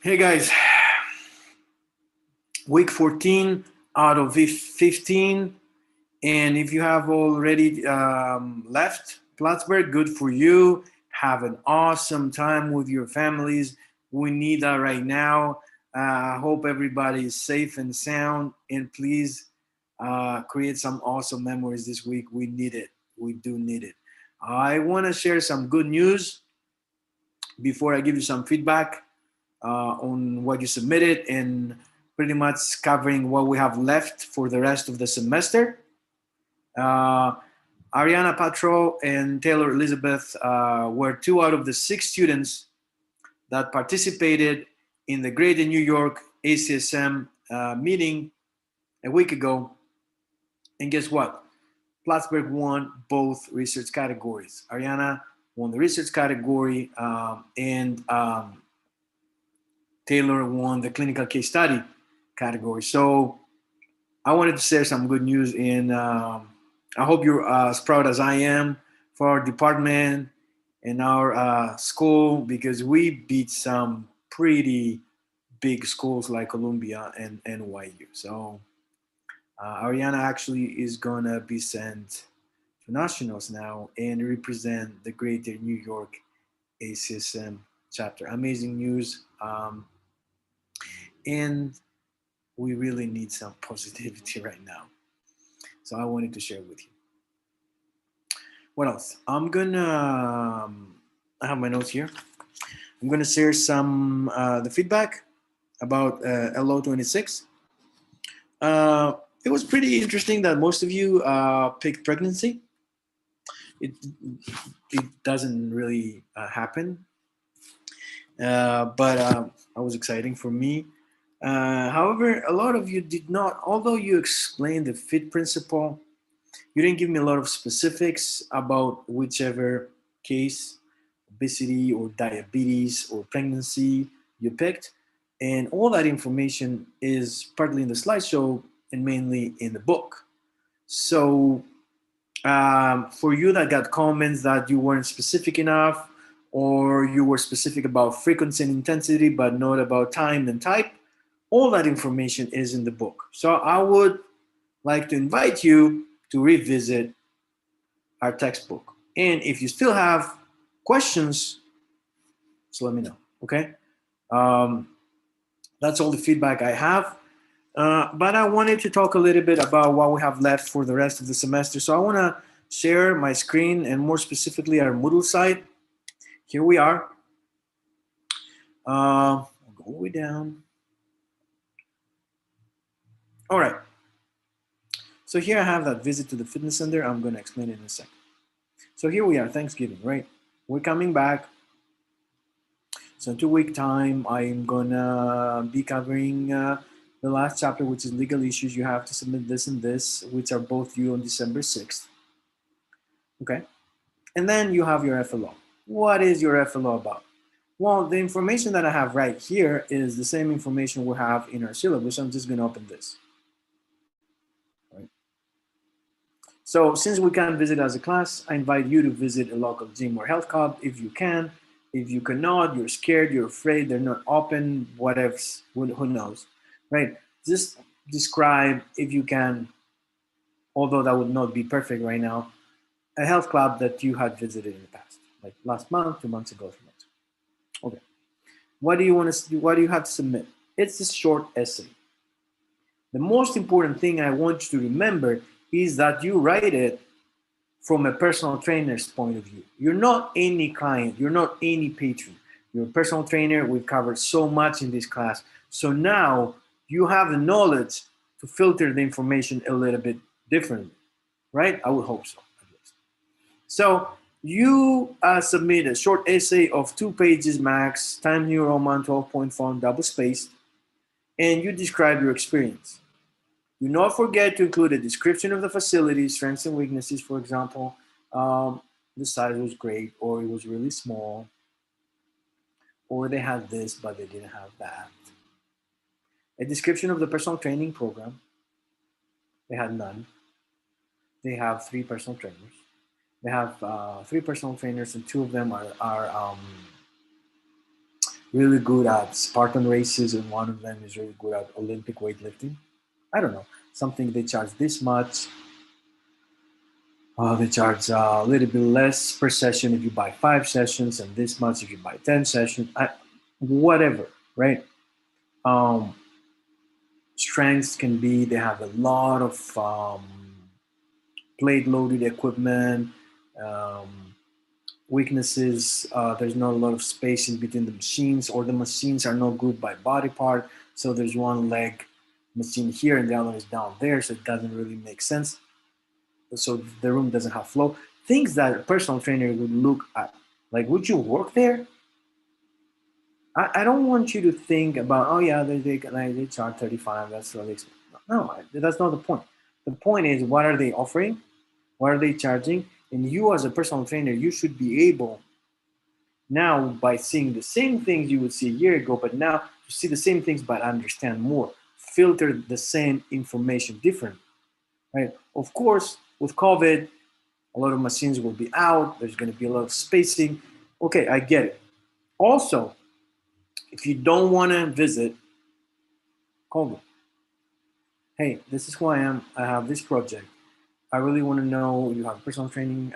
Hey guys, week 14 out of 15. And if you have already left Plattsburgh, good for you. Have an awesome time with your families. We need that right now. I hope everybody is safe and sound. And please create some awesome memories this week. We need it. We do need it. I want to share some good news before I give you some feedback on what you submitted and pretty much covering what we have left for the rest of the semester. Uh, Ariana Patro and Taylor Elizabeth were two out of the six students that participated in the Greater New York ACSM meeting a week ago. And guess what? Plattsburgh won both research categories. Ariana won the research category, and Taylor won the clinical case study category. So I wanted to share some good news, and I hope you're as proud as I am for our department and our school, because we beat some pretty big schools like Columbia and NYU. So Ariana actually is gonna be sent to nationals now and represent the Greater New York ACSM chapter. Amazing news, and we really need some positivity right now. So I wanted to share with you. What else? I have my notes here. I'm gonna share some the feedback about LO26. Uh, it was pretty interesting that most of you picked pregnancy. It it doesn't really happen, but it was exciting for me. However, a lot of you did not. Although you explained the fit principle, you didn't give me a lot of specifics about whichever case, obesity or diabetes or pregnancy you picked. And all that information is partly in the slideshow and mainly in the book. So for you that got comments that you weren't specific enough, or you were specific about frequency and intensity, but not about time and type, all that information is in the book. So I would like to invite you to revisit our textbook. And if you still have questions, so let me know. Okay. Um, that's all the feedback I have. But I wanted to talk a little bit about what we have left for the rest of the semester. So I want to share my screen and more specifically our Moodle site. Here we are. I'll go all the way down. All right. So here I have that visit to the fitness center. I'm going to explain it in a second. So here we are, Thanksgiving, right? We're coming back. So in 2 week time, I'm gonna be covering the last chapter, which is legal issues. You have to submit this and this, which are both due on December 6th. Okay. And then you have your FLO. What is your FLO about? Well, the information that I have right here is the same information we have in our syllabus. I'm just gonna open this. Right. So since we can't visit as a class, I invite you to visit a local gym or health club if you can. If you cannot, you're scared, you're afraid, they're not open, whatever, who knows, right? Just describe, if you can, although that would not be perfect right now, a health club that you had visited in the past, like last month, 2 months ago, 3 months ago. Okay. What do you want to? What do you have to submit? It's a short essay. The most important thing I want you to remember is that you write it from a personal trainer's point of view. You're not any client, you're not any patron. You're a personal trainer. We've covered so much in this class. So now you have the knowledge to filter the information a little bit differently, right? I would hope so, at least. So you submit a short essay of 2 pages max, Times New Roman 12-point font, double spaced, and you describe your experience. Do not forget to include a description of the facility, strengths and weaknesses. For example, the size was great, or it was really small, or they had this, but they didn't have that. A description of the personal training program. They had none. They have 3 personal trainers. They have 3 personal trainers, and 2 of them are really good at Spartan races, and one of them is really good at Olympic weightlifting. I don't know, something they charge this much. They charge a little bit less per session if you buy 5 sessions, and this much if you buy 10 sessions. Whatever, right? Um, Strengths can be they have a lot of plate loaded equipment. Um, Weaknesses, there's not a lot of space in between the machines, or the machines are not grouped by body part. So there's one leg machine here and the other is down there, so it doesn't really make sense. So the room doesn't have flow. Things that a personal trainer would look at. Like, would you work there? I don't want you to think about, oh yeah, they charge 35, that's really expensive. No, that's not the point. The point is, what are they offering? What are they charging? And you as a personal trainer, you should be able now, by seeing the same things you would see a year ago, but now to see the same things but understand more, filter the same information differently, right? Of course, with COVID, a lot of machines will be out. There's going to be a lot of spacing. Okay, I get it. Also, if you don't want to visit, call them. Hey, this is who I am. I have this project. I really want to know, you have a personal training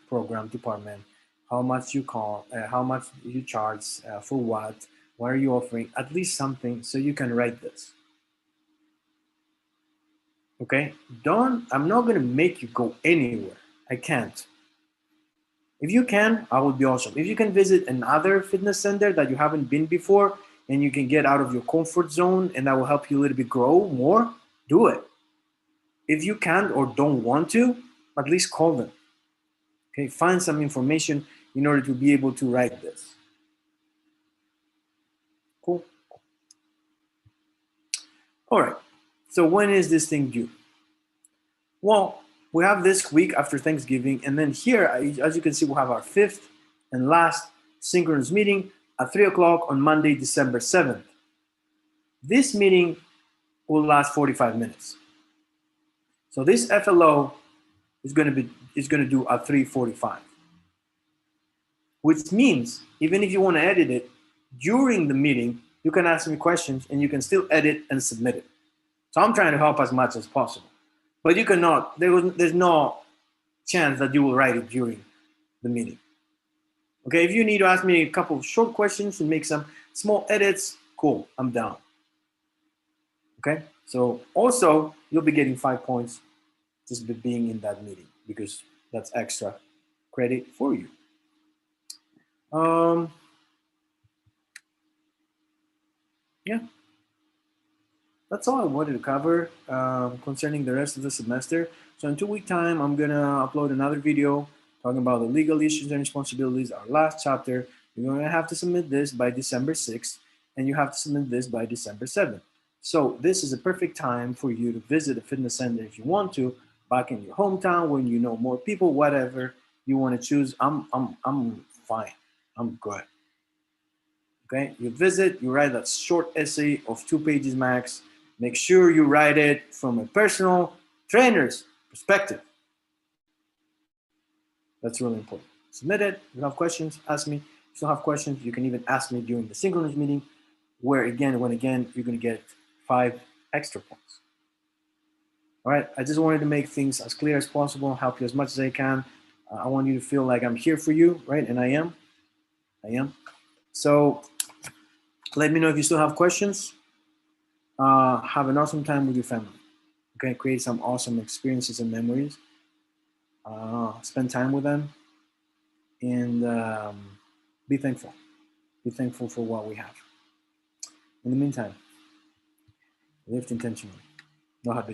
program department, how much you call, how much you charge, for what are you offering, at least something so you can write this. Okay? I'm not going to make you go anywhere. I can't. If you can, I would be awesome. If you can visit another fitness center that you haven't been before and you can get out of your comfort zone and that will help you a little bit grow more, do it. If you can't or don't want to, at least call them. Okay, find some information in order to be able to write this. Cool. All right. So when is this thing due? Well, we have this week after Thanksgiving, and then here, as you can see, we'll have our fifth and last synchronous meeting at 3 o'clock on Monday, December 7th. This meeting will last 45 minutes. So this FLO is going to do at 3:45, which means even if you want to edit it during the meeting, you can ask me questions and you can still edit and submit it. So I'm trying to help as much as possible, but you cannot. There's no chance that you will write it during the meeting. Okay, if you need to ask me a couple of short questions and make some small edits, cool, I'm down. Okay, so also you'll be getting 5 points just by being in that meeting because that's extra credit for you. Yeah, that's all I wanted to cover concerning the rest of the semester. So in 2 week time, I'm gonna upload another video talking about the legal issues and responsibilities, our last chapter. You're gonna have to submit this by December 6th, and you have to submit this by December 7th. So this is a perfect time for you to visit a fitness center if you want to, back in your hometown when you know more people, whatever you want to choose. I'm fine. I'm good. Okay, you visit, you write that short essay of 2 pages max. Make sure you write it from a personal trainer's perspective. That's really important. Submit it. If you have questions, ask me. If you don't have questions, you can even ask me during the synchronous meeting, where again, you're going to get 5 extra points. All right, I just wanted to make things as clear as possible, help you as much as I can. I want you to feel like I'm here for you, right? And I am. So let me know if you still have questions. Have an awesome time with your family. Okay, create some awesome experiences and memories. Spend time with them, and be thankful. Be thankful for what we have. In the meantime, live intentionally. Know how to